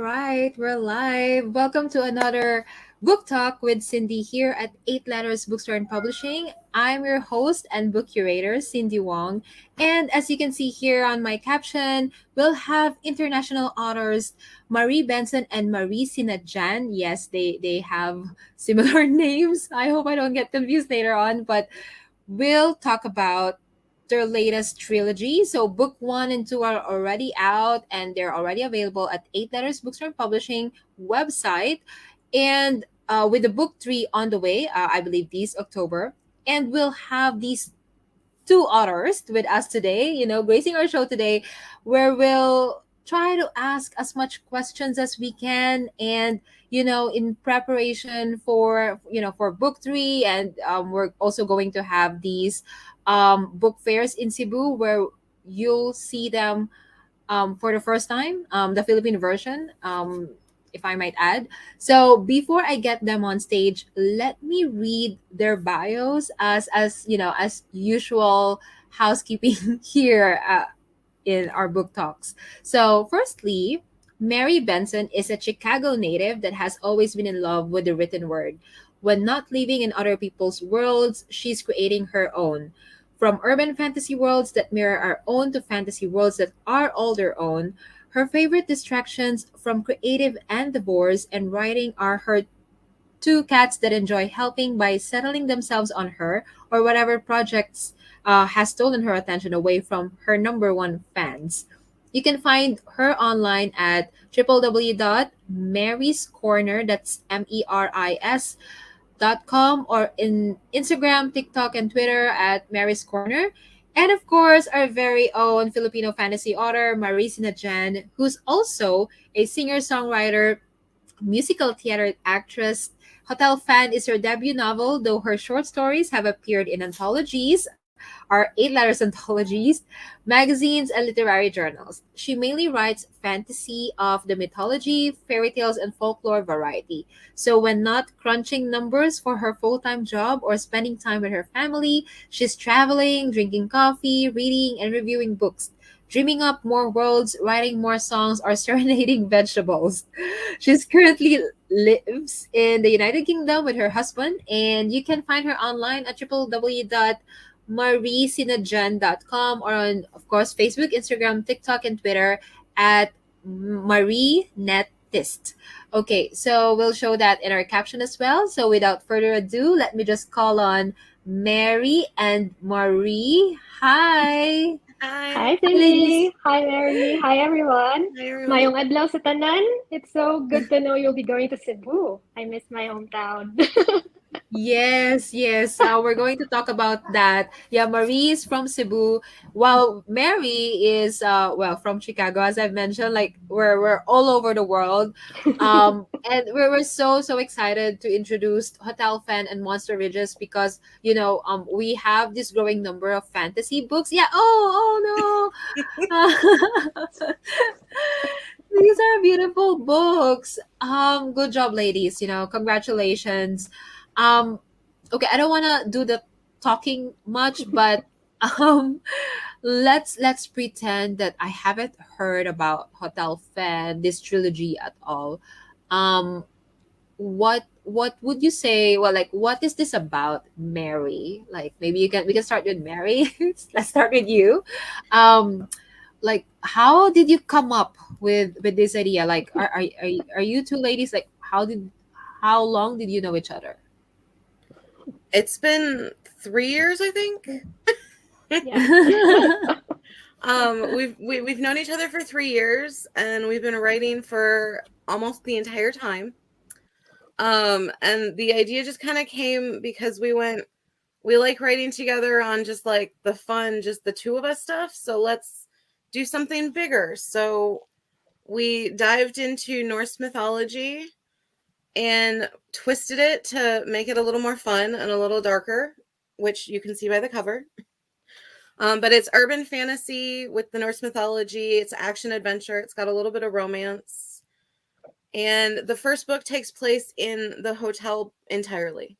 right, we're live. Welcome to another book talk with Cindy here at Eight Letters Bookstore and Publishing. I'm your host and book curator, Cindy Wong. And as you can see here on my caption, we'll have international authors Marie Benson and Marie Sinadjan. Yes, they have similar names. I hope I don't get confused later on, but we'll talk about their latest trilogy. So book one and two are already out and they're already available at Eight Letters Bookstore and Publishing website. And with the book three on the way, I believe this October. And we'll have these two authors with us today, gracing our show today, where we'll try to ask as much questions as we can. And, in preparation for book three. And we're also going to have these book fairs in Cebu where you'll see them for the first time, the Philippine version, if I might add. So before I get them on stage, let me read their bios as usual housekeeping here in our book talks. So firstly, Mary Benson is a Chicago native that has always been in love with the written word. When not living in other people's worlds, she's creating her own. From urban fantasy worlds that mirror our own to fantasy worlds that are all their own, her favorite distractions from creative endeavors and writing are her two cats that enjoy helping by settling themselves on her or whatever projects has stolen her attention away from her number one fans. You can find her online at www.maryscorner, that's meris.com, or in Instagram, TikTok, and Twitter at Mary's Corner. And of course, our very own Filipino fantasy author, Marie Sinadjan, who's also a singer songwriter, musical theater actress. Hotel Fan is her debut novel, though her short stories have appeared in anthologies, our Eight Letters anthologies, magazines, and literary journals. She mainly writes fantasy of the mythology, fairy tales, and folklore variety. So when not crunching numbers for her full-time job or spending time with her family, she's traveling, drinking coffee, reading, and reviewing books, dreaming up more worlds, writing more songs, or serenading vegetables. She's currently lives in the United Kingdom with her husband, and you can find her online at www.mariesinadjan.com, or on, of course, Facebook, Instagram, TikTok, and Twitter at Marie Netist. Okay, so we'll show that in our caption as well. So without further ado, let me just call on Mary and Marie. Hi! Hi. Hi, Hi, ladies. Cindy. Hi, Mary. Hi, everyone. Hi, everyone. Mayong adlaw sa tanan. It's so good to know you'll be going to Cebu. I miss my hometown. Yes, yes. We're going to talk about that. Yeah, Marie is from Cebu, while Mary is from Chicago, as I've mentioned. Like we're all over the world, and we're so excited to introduce Hotel Fan and Monster Ridges because we have this growing number of fantasy books. Yeah. Oh no. These are beautiful books. Good job, ladies. Congratulations. Um, okay, I don't want to do the talking much, but um, let's pretend that I haven't heard about Hotel Fan, this trilogy at all. Um, what would you say? Well, like, what is this about, Mary? Like, maybe we can start with Mary. Let's start with you. Um, like, how did you come up with this idea? Like, are you two ladies, like, how long did you know each other? It's been 3 years, I think. Yeah. We've known each other for 3 years, and we've been writing for almost the entire time. And the idea just kind of came because we like writing together on just like the fun, just the two of us stuff. So let's do something bigger. So we dived into Norse mythology and twisted it to make it a little more fun and a little darker, which you can see by the cover. But it's urban fantasy with the Norse mythology. It's action adventure. It's got a little bit of romance. And the first book takes place in the hotel entirely.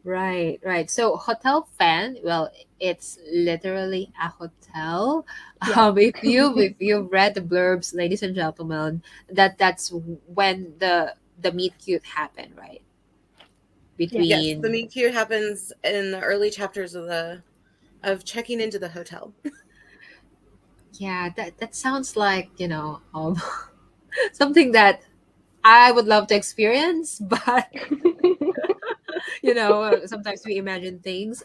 Right, right. So hotel fan, well, it's literally a hotel. Yep. If you've read the blurbs, ladies and gentlemen, that's when the meet cute happened, right? Yes. Yes, the Between meet cute happens in the early chapters of checking into the hotel. yeah, that sounds like, something that I would love to experience, but sometimes we imagine things.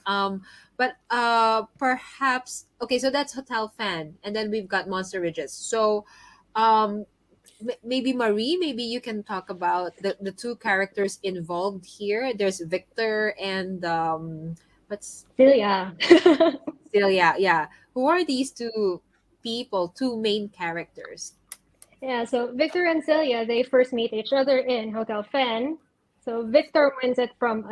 But perhaps okay, so that's hotel fan, and then we've got monster ridges. So um maybe Marie, maybe you can talk about the two characters involved here. There's Victor and what's Celia. Celia. Yeah, who are these two people, two main characters? Yeah, so Victor and Celia, they first meet each other in Hotel Fen. So Victor wins it from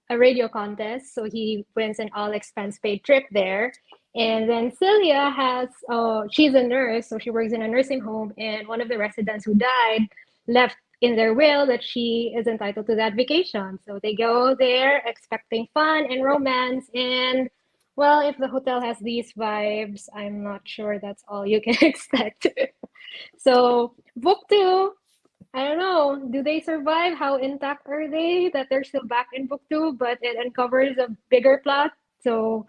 a radio contest. So he wins an all expense paid trip there. And then Celia she's a nurse. So she works in a nursing home. And one of the residents who died left in their will that she is entitled to that vacation. So they go there expecting fun and romance. And well, if the hotel has these vibes, I'm not sure that's all you can expect. So book two, I don't know. Do they survive? How intact are they that they're still back in book two, but it uncovers a bigger plot? So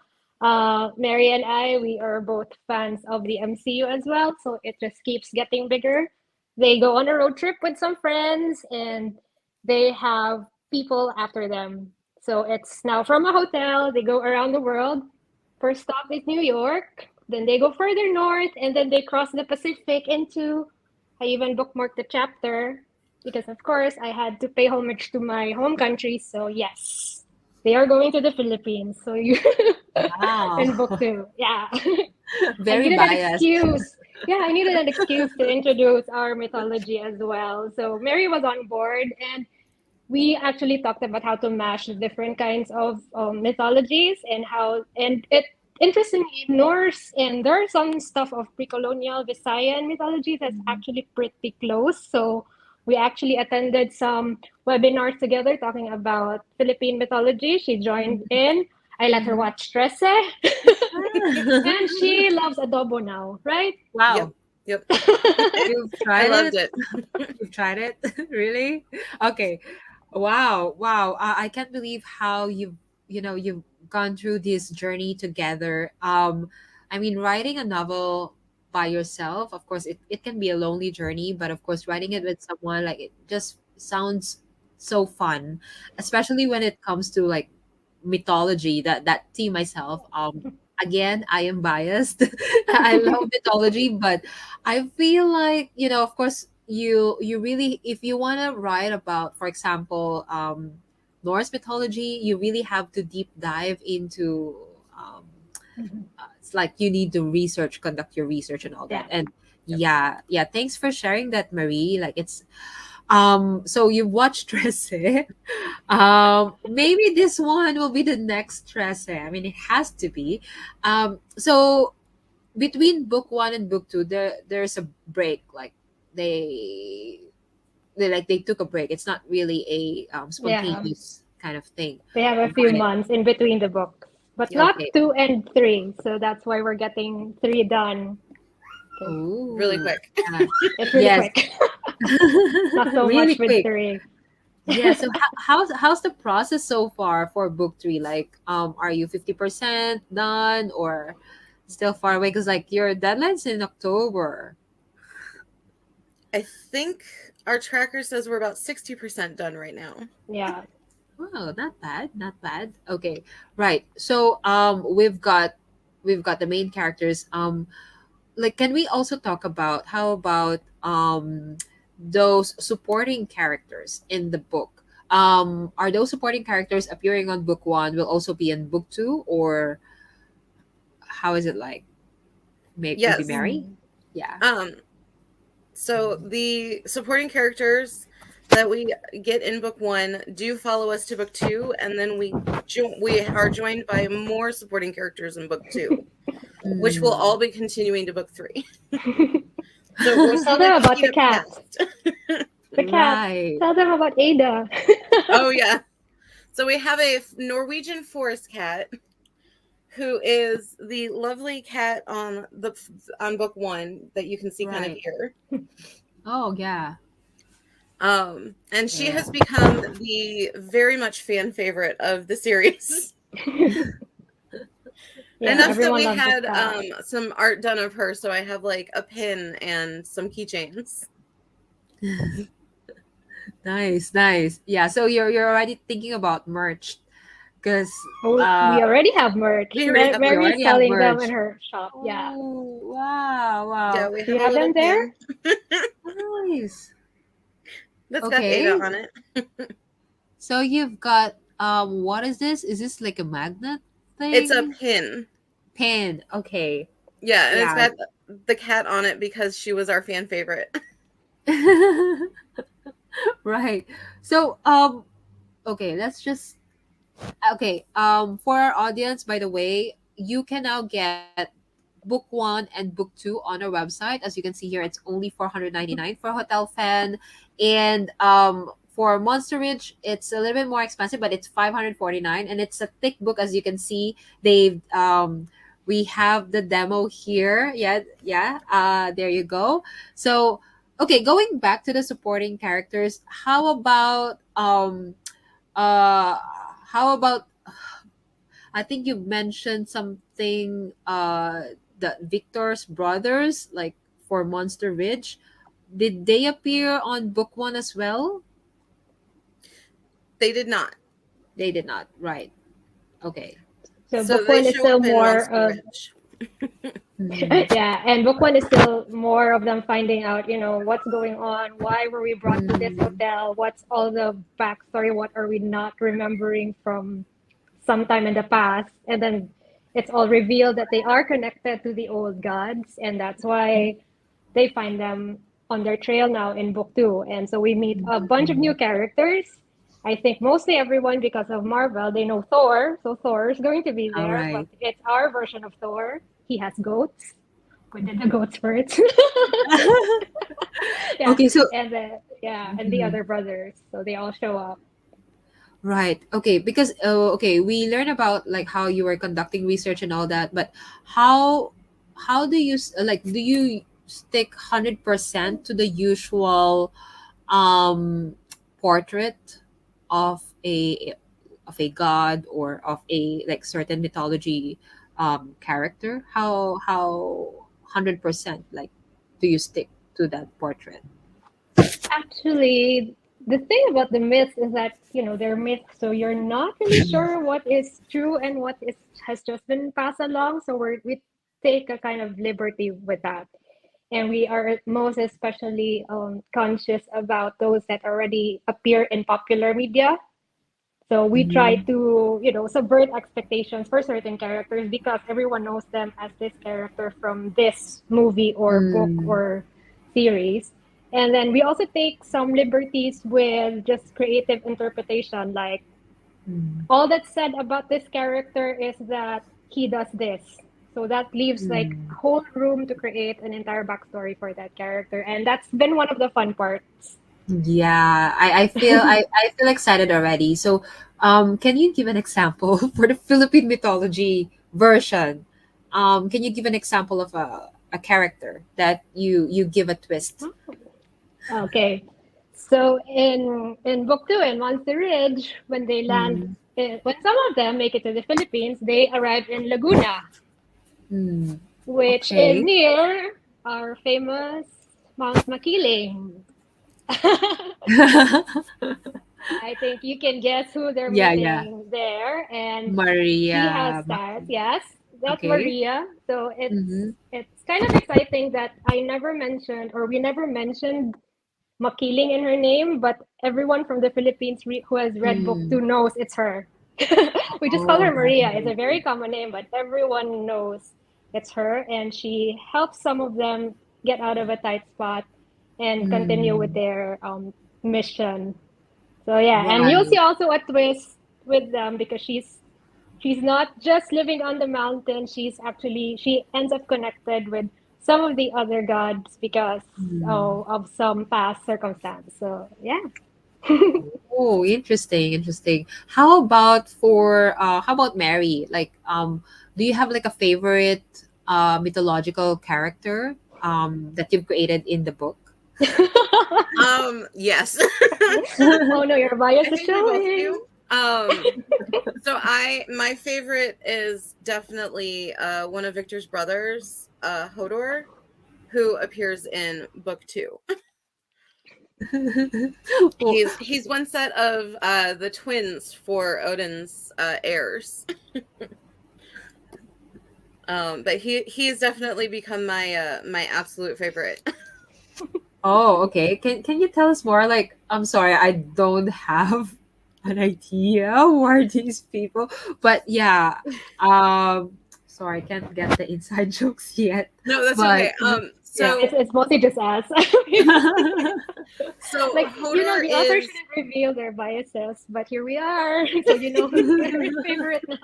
Mary and I, we are both fans of the MCU as well. So it just keeps getting bigger. They go on a road trip with some friends and they have people after them. So it's now from a hotel, they go around the world. First stop is New York. Then they go further north and then they cross the Pacific into I even bookmarked the chapter because, of course, I had to pay homage to my home country. So, yes, they are going to the Philippines. So, you Wow. in book two. Yeah. I Very needed an biased. excuse. Yeah, I needed an excuse to introduce our mythology as well. So, Mary was on board and we actually talked about how to mash the different kinds of mythologies and and it interestingly Norse and there are some stuff of pre-colonial Visayan mythology that's actually pretty close. So we actually attended some webinars together talking about Philippine mythology. She joined in. I let her Mhm. watch Trece, and she loves adobo now, right? Yep, Wow. yep. You've I tried loved it? it. You've tried it? Really? Okay. Wow. Wow. I can't believe how you've gone through this journey together. I mean, writing a novel by yourself, of course, it can be a lonely journey, but of course, writing it with someone, like, it just sounds so fun, especially when it comes to like mythology that to myself. Again, I am biased. I love mythology, but I feel like, of course, you really, if you want to write about, for example, Norse mythology, you really have to deep dive into it's like you need to conduct your research and all that. Yeah. And Yep. yeah, yeah, thanks for sharing that, Marie. Like, it's so you watched Trece. Maybe this one will be the next Trece. I mean, it has to be. So between book one and book two, there's a break. Like, they they took a break. It's not really a Yeah. spontaneous kind of thing, They have a few right? months in between the books, but Yep. not Okay. two and three. So that's why we're getting three done because Really Oh, quick. yeah. it's really Yes. quick. Not so Really much with quick. three. Yeah. So how's the process so far for book three? Like, are you 50% done or still far away? Because like your deadline's in October. I think our tracker says we're about 60% done right now. Yeah. Oh, not bad, not bad. Okay, right. So we've got the main characters. Like, can we also talk about how about those supporting characters in the book? Are those supporting characters appearing on book one will also be in book two, or how is it like? Maybe Yes. Mary? Mm. Yeah. Um, so the supporting characters that we get in book one do follow us to book two, and then we are joined by more supporting characters in book two, which will Mm. all be continuing to book three. So we're Tell slowly them about picking the up the cat. cast. The cat. Right. Tell them about Ada. Oh yeah. So we have a Norwegian forest cat who is the lovely cat on book one that you can see kind of Right. here. Oh, yeah. And she Yeah. has become the very much fan favorite of the series. Yeah, Enough that everyone we loves this had cat. some art done of her, so I have like a pin and some keychains. Nice, nice. Yeah, so you're already thinking about merch because Oh, uh we already have merch. We already have you Mary is already have selling them in merch. her shop. Yeah. Oh, wow, Yeah, wow. we Do have you a have little them there? pin Nice. that's got Ada Okay. on it. So you've got what is this? Is this like a magnet It's a thing? pin. Pin. Okay. Yeah, and it's Yeah. got the cat on it because she was our fan favorite. Right. So okay, let's just okay. For our audience, by the way, you can now get book one and book two on our website. As you can see here, it's only 499 for Hotel Fan. And for Monster Ridge, it's a little bit more expensive, but it's 549, and it's a thick book. As you can see, they've we have the demo here. Yeah, yeah. There you go. So okay, going back to the supporting characters, uh how about I think you mentioned something the Victor's brothers, like for Monster Ridge. Did they appear on book one as well? They did not. They did not. Right. Okay. So So book they one is show still up in more Monster of Ridge. Mm, yeah, and book one is still more of them finding out, what's going on, why were we brought to this mm, hotel, what's all the backstory, what are we not remembering from sometime in the past, and then it's all revealed that they are connected to the old gods, and that's why they find them on their trail now in book two. And so we meet a bunch of new mm. characters. I think mostly everyone, because of Marvel, they know Thor, so Thor is going to be All there, but right. it's our version of Thor. He has goats. We did the goats first. Yeah, Okay, so and the mhm. other brothers, so they all show up. Right. Okay, because okay, we learned about like how you were conducting research and all that, but how how do you like do you stick 100% to the usual um portrait of a god or of a like certain mythology character? How 100% like do you stick to that portrait? Actually, the thing about the myths is that, they're myths, so you're not really sure what is true and what is has just been passed along. So we take a kind of liberty with that. And we are most especially conscious about those that already appear in popular media. So we try Mhm. to, subvert expectations for certain characters because everyone knows them as this character from this movie or book Mm. or series. And then we also take some liberties with just creative interpretation. Like Mm. all that's said about this character is that he does this. So that leaves like Mm. whole room to create an entire backstory for that character. And that's been one of the fun parts. Yeah, I feel excited already. So, can you give an example for the Philippine mythology version? Can you give an example of a character that you give a twist? Okay. So in book two in Monster Ridge, when they land, Mm, when some of them make it to the Philippines, they arrive in Laguna, mm, which is okay. near our famous Mount Makiling. I think you can guess who they're Yeah, yeah. meeting there, and she has Maria. that. Yes, that's Okay. Maria. So Mm-hmm. it's kind of exciting that I never mentioned, or we never mentioned Makiling in her name, but everyone from the Philippines who has read book Mm. two knows it's her. We just call Oh, her Maria. It's nice. a very common name, but everyone knows it's her, and she helps some of them get out of a tight spot and continue with Mm. their mission. So yeah, and you'll see Right. also a twist with them because she's not just living on the mountain. She ends up connected with some of the other gods because Mm. of some past circumstance. So yeah. Oh, interesting, interesting. How about Mary? Like, do you have like a favorite mythological character that you've created in the book? Yes. Oh no, your bias I is think we both showing. do. So my favorite is definitely one of Victor's brothers, Hodor, who appears in book 2. Well, He's one set of the twins for Odin's heirs. But he's definitely become my absolute favorite. oh, okay. Can you tell us more? Like, I'm sorry, I don't have an idea who are these people, but yeah, sorry, I can't get the inside jokes yet, No, that's but okay. yeah. It's mostly just us. So Like, Hodor the author is shouldn't reveal their biases, but here we are. So you know who's their favorite now.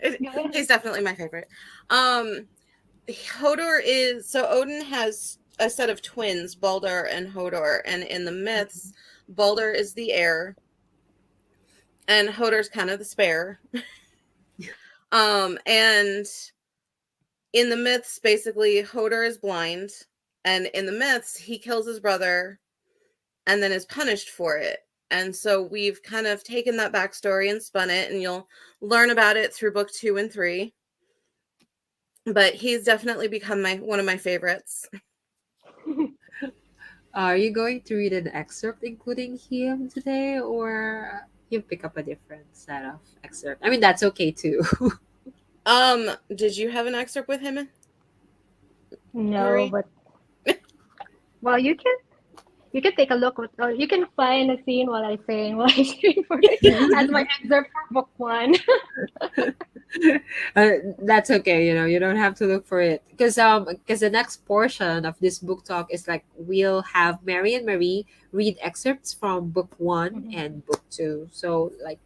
Go ahead. he's definitely my favorite. Hodor is so Odin has a set of twins, Balder and Hodor, and in the myths, Balder is the heir, and Hodor's kind of the spare. And in the myths, basically, Hodor is blind, and in the myths, he kills his brother and then is punished for it. And so we've kind of taken that backstory and spun it, and you'll learn about it through book 2 and 3. But he's definitely become one of my favorites. Are you going to read an excerpt including him today, or you pick up a different set of excerpt? I mean, that's okay too. Did you have an excerpt with him, No, Marie? but well, you can take a look with, or you can find a scene while I sing for it as my excerpt for book 1. That's okay. You don't have to look for it because the next portion of this book talk is like we'll have Mary and Marie read excerpts from book 1 Mhm. and book 2. So like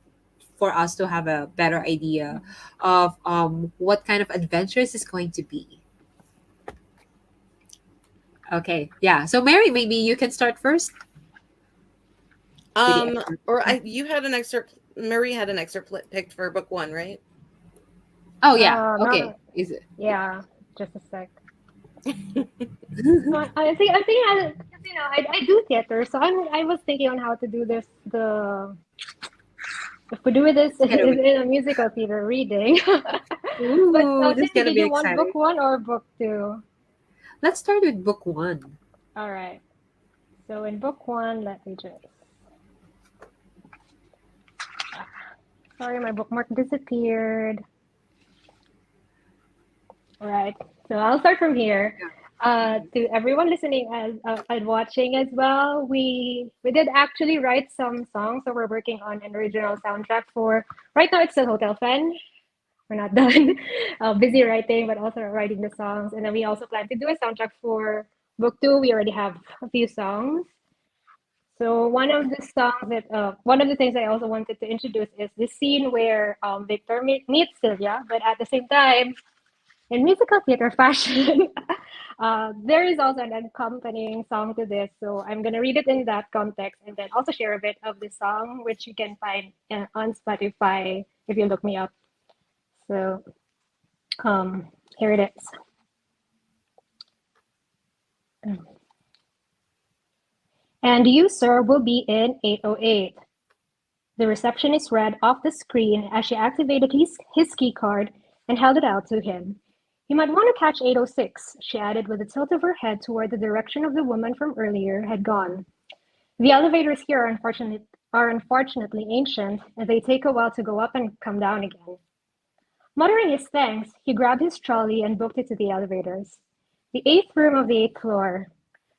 for us to have a better idea Mhm. of what kind of adventures is going to be. Okay, yeah. So Mary, maybe you can start first with the excerpt. You had an excerpt. Marie had an excerpt picked for book 1, right? Oh yeah. Okay. No, Is it? yeah, just a sec. No, I think because I do theater, so I was thinking on how to do this. The If we do this It's gonna be. in a musical theater reading. But Ooh, this is Cindy, gonna did be you want book exciting. 1 or book 2? Let's start with book 1. All right. So in book 1, let me just. Sorry, my bookmark disappeared. All right. So I'll start from here. To everyone listening and watching as well, we did actually write some songs, so we're working on an original soundtrack for. Right now, it's still Hotel Fen. We're not done. Busy writing, but also writing the songs, and then we also plan to do a soundtrack for book 2. We already have a few songs. So one of the things I also wanted to introduce is this scene where Victor meets Sylvia, but at the same time, in musical theater fashion, there is also an accompanying song to this. So I'm gonna read it in that context, and then also share a bit of the song, which you can find on Spotify if you look me up. So here it is. And you, sir, will be in 808. The receptionist read off the screen as she activated his key card and held it out to him. You might want to catch 806, she added with a tilt of her head toward the direction of the woman from earlier had gone. The elevators here are unfortunately ancient, and they take a while to go up and come down again. Muttering his thanks, he grabbed his trolley and booked it to the elevators. The 8th room of the 8th floor.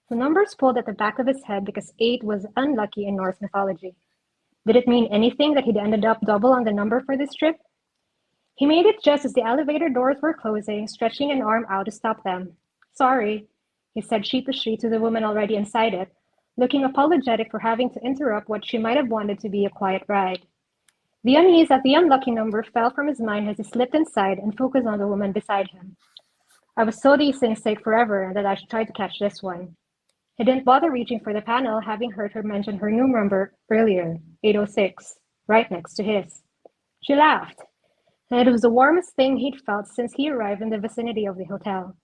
The numbers pulled at the back of his head because 8 was unlucky in Norse mythology. Did it mean anything that he'd ended up double on the number for this trip? He made it just as the elevator doors were closing, stretching an arm out to stop them. Sorry, he said sheepishly to the woman already inside it, looking apologetic for having to interrupt what she might have wanted to be a quiet ride. The unease at the unlucky number fell from his mind as he slipped inside and focused on the woman beside him. I was told these things take forever and that I should try to catch this one. He didn't bother reaching for the panel, having heard her mention her new number earlier, 806, right next to his. She laughed, and it was the warmest thing he'd felt since he arrived in the vicinity of the hotel.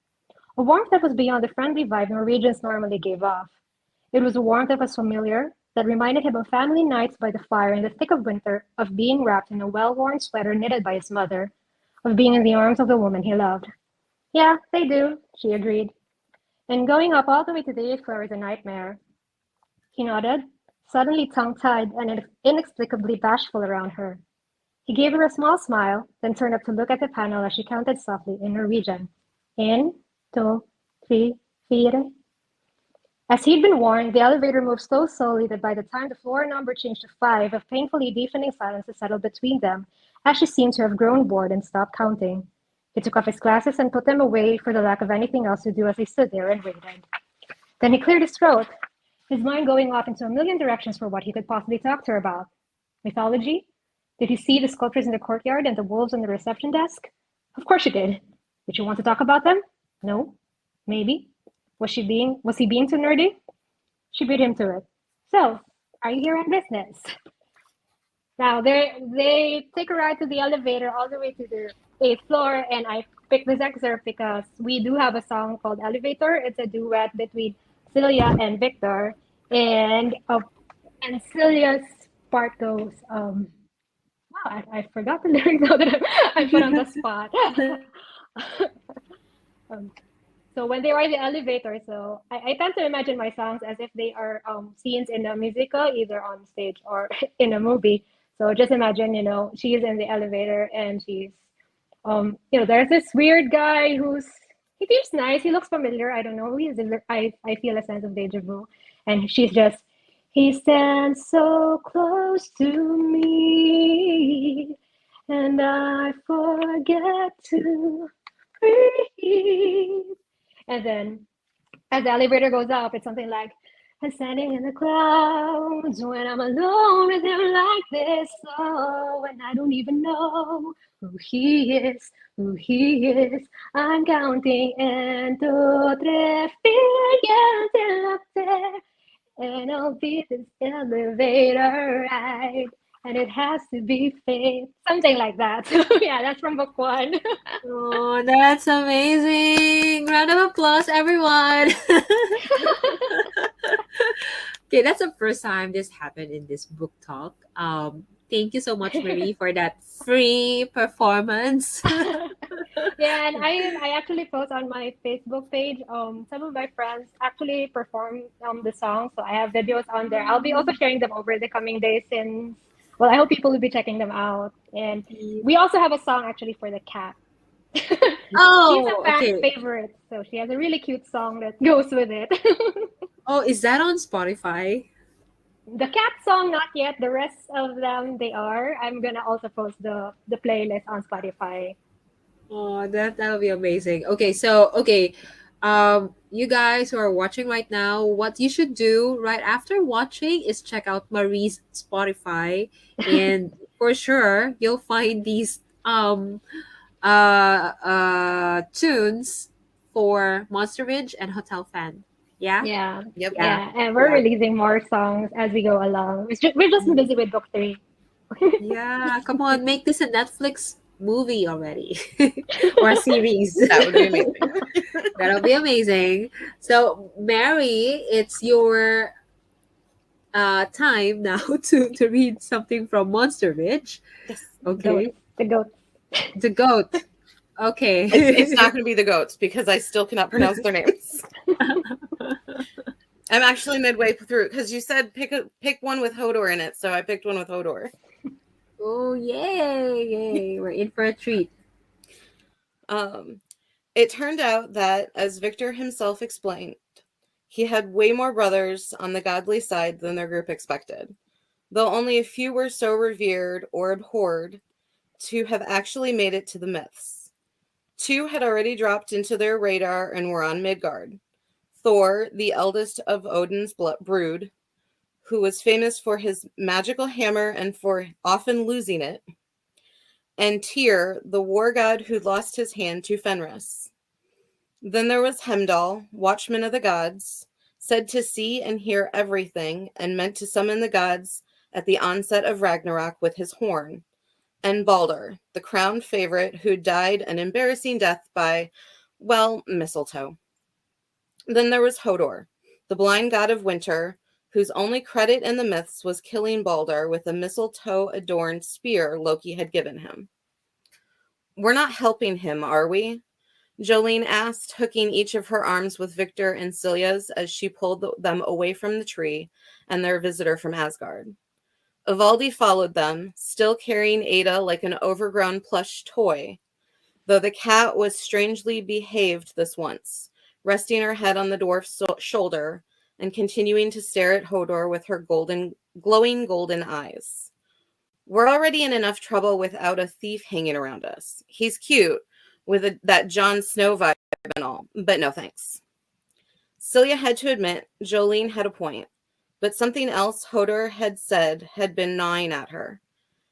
A warmth that was beyond the friendly vibe Norwegians normally gave off. It was a warmth that was familiar, that reminded him of family nights by the fire in the thick of winter, of being wrapped in a well-worn sweater knitted by his mother, of being in the arms of the woman he loved. Yeah, they do, she agreed. And going up all the way to the eighth floor is a nightmare. He nodded, suddenly tongue-tied and inexplicably bashful around her. He gave her a small smile, then turned up to look at the panel as she counted softly in Norwegian. En, to, three, fire. As he'd been warned, the elevator moved so slowly that by the time the floor number changed to 5, a painfully deafening silence had settled between them, as she seemed to have grown bored and stopped counting. He took off his glasses and put them away for the lack of anything else to do as he stood there and waited. Then he cleared his throat, his mind going off into a million directions for what he could possibly talk to her about. Mythology? Did he see the sculptures in the courtyard and the wolves on the reception desk? Of course she did. Did she want to talk about them? No. Maybe. Was he being too nerdy? She beat him to it. So, are you here on business? Now they take a ride to the elevator all the way to the eighth floor, and I picked this excerpt because we do have a song called Elevator. It's a duet between Celia and Victor, and Celia's part goes, wow, I forgot the lyrics now that I put on the spot. um, so when they are in the elevator, so I tend to imagine my songs as if they are scenes in a musical, either on stage or in a movie. So just imagine, she's in the elevator and she's, there's this weird guy he seems nice. He looks familiar. I don't know who he is. I feel a sense of deja vu. And she's just, he stands so close to me, and I forget to breathe. And then as the elevator goes up, it's something like, I'm standing in the clouds when I'm alone with him like this. Oh, and I don't even know who he is. I'm counting and two, three, four, till up there. And I'll be this elevator ride. And it has to be fate. Something like that. So yeah, that's from book 1. Oh, that's amazing. Round of applause, everyone. Okay, that's the first time this happened in this book talk. Thank you so much, Marie, for that free performance. Yeah, and I actually post on my Facebook page. Some of my friends actually perform the song, so I have videos on there. I'll be also sharing them over the coming days since, well, I hope people will be checking them out. And we also have a song actually for the cat. She's Oh, a fan okay. favorite, so she has a really cute song that goes with it. Oh, is that on Spotify? The cat song, not yet. The rest of them, they are. I'm gonna also post the playlist on Spotify. Oh, that'll be amazing. Okay, you guys who are watching right now, what you should do right after watching is check out Marie's Spotify, and for sure you'll find these tunes for Monster Ridge and Hotel Fan. Yeah, Yeah, Yep. yeah, yeah, and we're yeah. releasing more songs as we go along. We're just busy with book 3. Yeah, come on, make this a Netflix movie already or a series. That would be amazing. That'll be amazing. So, Mary, it's your time now to read something from Monster Ridge. Yes. Okay. The goat. The goat. Okay. It's not going to be the goats because I still cannot pronounce their names. I'm actually midway through because you said pick one with Hodor in it, so I picked one with Hodor. Oh, yay. We're in for a treat. It turned out that, as Victor himself explained, he had way more brothers on the godly side than their group expected, though only a few were so revered or abhorred to have actually made it to the myths. 2 had already dropped into their radar and were on Midgard. Thor, the eldest of Odin's brood, who was famous for his magical hammer and for often losing it, and Tyr, the war god who lost his hand to Fenris. Then there was Heimdall, watchman of the gods, said to see and hear everything, and meant to summon the gods at the onset of Ragnarok with his horn, and Balder, the crowned favorite who died an embarrassing death by, well, mistletoe. Then there was Hodor, the blind god of winter, whose only credit in the myths was killing Balder with a mistletoe-adorned spear Loki had given him. We're not helping him, are we? Jolene asked, hooking each of her arms with Victor and Cillia's as she pulled them away from the tree and their visitor from Asgard. Ivaldi followed them, still carrying Ada like an overgrown plush toy, though the cat was strangely behaved this once, resting her head on the dwarf's shoulder and continuing to stare at Hodor with her glowing golden eyes. We're already in enough trouble without a thief hanging around us. He's cute, with that Jon Snow vibe and all, but no thanks. Celia had to admit Jolene had a point, but something else Hodor had said had been gnawing at her.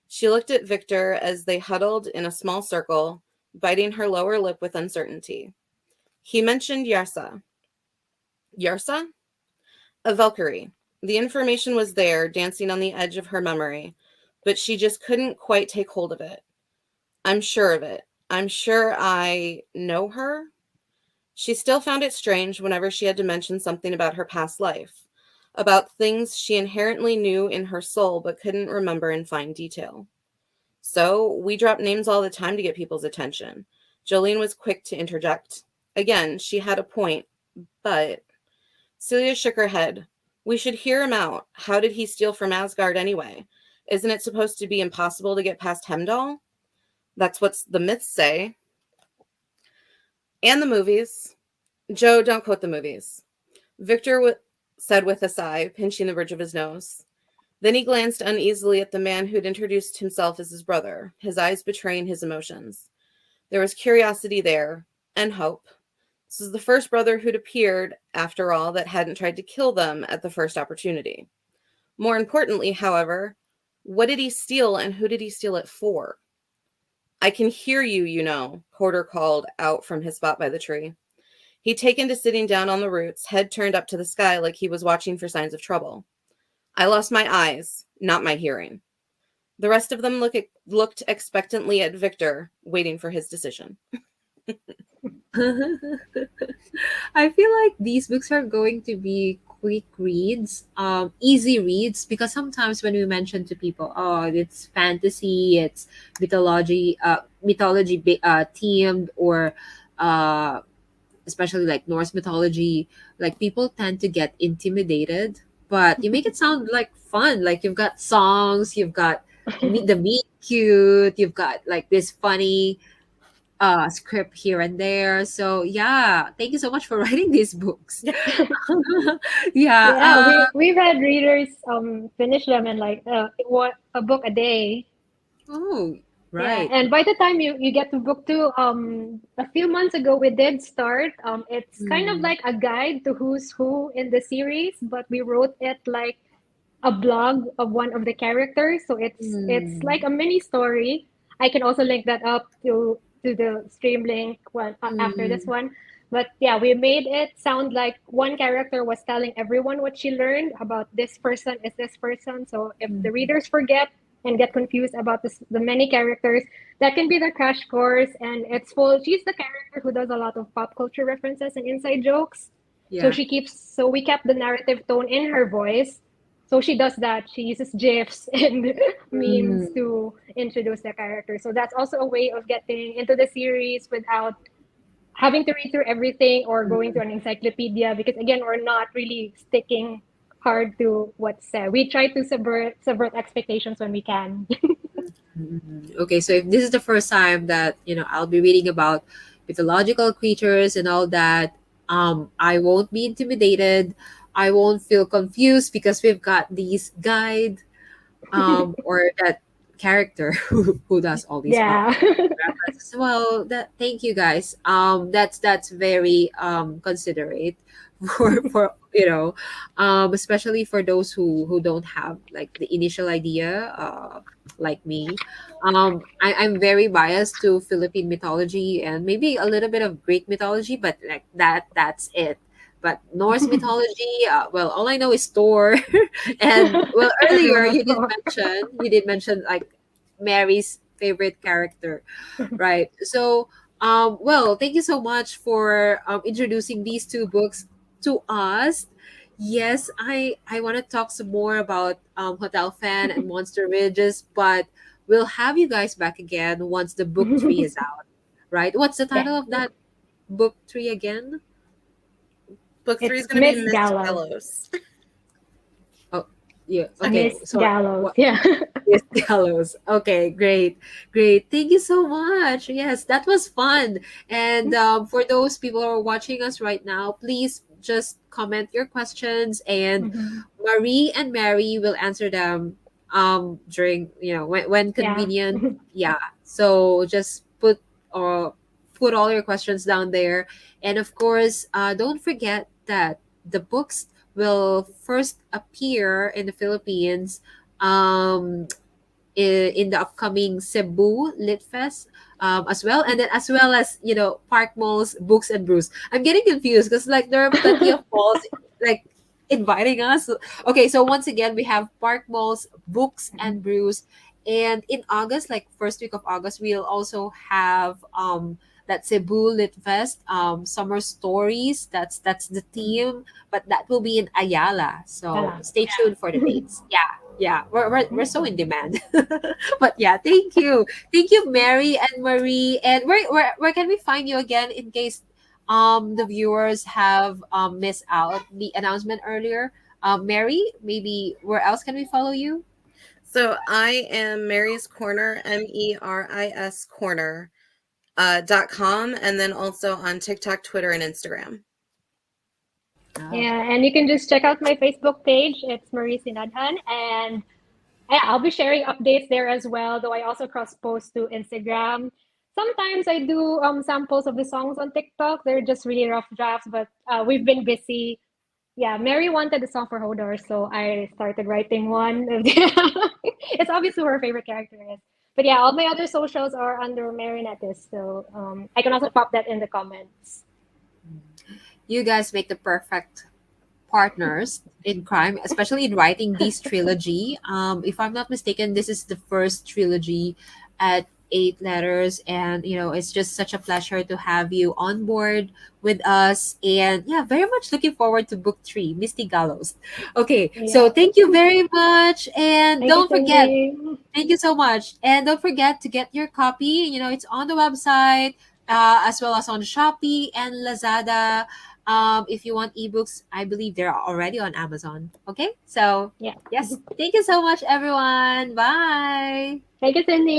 She looked at Victor as they huddled in a small circle, biting her lower lip with uncertainty. He mentioned Yarsa. Yarsa? A Valkyrie. The information was there, dancing on the edge of her memory, but she just couldn't quite take hold of it. I'm sure of it. I'm sure I know her. She still found it strange whenever she had to mention something about her past life, about things she inherently knew in her soul but couldn't remember in fine detail. So we drop names all the time to get people's attention. Jolene was quick to interject. Again, she had a point, but... Celia shook her head. We should hear him out. How did he steal from Asgard anyway? Isn't it supposed to be impossible to get past Hemdall? That's what the myths say. And the movies. Joe, don't quote the movies. Victor said with a sigh, pinching the bridge of his nose. Then he glanced uneasily at the man who'd introduced himself as his brother, his eyes betraying his emotions. There was curiosity there, and hope. This was the first brother who'd appeared, after all, that hadn't tried to kill them at the first opportunity. More importantly, however, what did he steal and who did he steal it for? I can hear you, you know, Porter called out from his spot by the tree. He'd taken to sitting down on the roots, head turned up to the sky like he was watching for signs of trouble. I lost my eyes, not my hearing. The rest of them looked expectantly at Victor, waiting for his decision. I feel like these books are going to be quick reads, easy reads, because sometimes when we mention to people, oh, it's fantasy, it's mythology themed, or uh, especially like Norse mythology, like people tend to get intimidated. But you make it sound like fun. Like you've got songs, you've got the meet cute, you've got like this funny script here and there. So yeah, thank you so much for writing these books. Yeah. Yeah, we've had readers finish them in like a book a day. Oh, Yeah, right. and by the time you get to book two, a few months ago we did start. It's kind of Mm, like a guide to who's who in the series, but we wrote it like a blog of one of the characters, so it's like mm, a mini story. I can also link that up to the stream link after this mm, one. But yeah, we made it sound like one character was telling everyone what she learned about this person is this person. So if the mm, readers forget and get confused about the many characters, that can be the crash course. And it's full. She's the character who does a lot of pop culture references and inside jokes. So yeah. we kept the narrative tone in her voice, so she does that. She uses GIFs and memes Mm, to introduce the character. So that's also a way of getting into the series without having to read through everything or going to mm, an encyclopedia, because again, we're not really sticking hard to what's said. We try to subvert expectations when we can. Okay, so if this is the first time that I'll be reading about mythological creatures and all that, I won't be intimidated. I won't feel confused because we've got these guide or that character who does all these Yeah. references. Well, that thank you guys. That's very considerate for especially for those who don't have like the initial idea, like me. I'm very biased to Philippine mythology and maybe a little bit of Greek mythology, but like that's it. But Norse mythology, well, all I know is Thor. And well, earlier Everyone knows Thor. you did mention like Mary's favorite character, right? So, well, thank you so much for introducing these two books to us. Yes, I want to talk some more about Hotel Fan and Monster Ridges, but we'll have you guys back again once the book three is out, right? What's the Yeah, title of that book three again? Book three is it's going to be Miss Misty Gallows. Gallows. Oh, yeah. Okay. Miss Sorry. Gallows. What? Yeah. Miss Gallows. Okay, great, great. Thank you so much. Yes, that was fun. And for those people who are watching us right now, please just comment your questions, and Mhm. Marie and Mary will answer them during when Yeah. convenient. Yeah. So just or put all your questions down there, and of course, don't forget that the books will first appear in the Philippines um in the upcoming Cebu Lit Fest, as well, and then as well as Park Mall's Books and Brews. I'm getting confused because like there are plenty of malls like inviting us. Okay, so once again we have Park Mall's Books and Brews, and in August, like first week of August, we'll also have that Cebu Lit Fest, summer stories. That's the theme, but that will be in Ayala. So Yala. stay tuned for the dates. Yeah, yeah, we're so in demand. But yeah, thank you, Mary and Marie. And where can we find you again in case the viewers have missed out the announcement earlier? Mary, maybe where else can we follow you? So I am Mary's Corner, MERIS Corner .com, and then also on TikTok, Twitter, and Instagram. Oh. Yeah, and you can just check out my Facebook page. It's Marie Sinadjan, and yeah, I'll be sharing updates there as well. Though I also cross post to Instagram. Sometimes I do samples of the songs on TikTok. They're just really rough drafts, but we've been busy. Yeah, Mary wanted a song for Hodor, so I started writing one. It's obviously who her favorite character is. But yeah, all my other socials are under Marionettis, so I can also pop that in the comments. You guys make the perfect partners in crime, especially in writing this trilogy. If I'm not mistaken, this is the first trilogy at Eight Letters, and it's just such a pleasure to have you on board with us. And yeah, very much looking forward to book three, Misty Gallows. Okay, so Yeah. thank you very much, and Thank you, don't forget. Cindy. Thank you so much. And don't forget to get your copy. It's on the website, as well as on Shopee and Lazada. If you want ebooks, I believe they're already on Amazon. Okay? So, Yeah. yes. Thank you so much, everyone. Bye. Thank you, Cindy.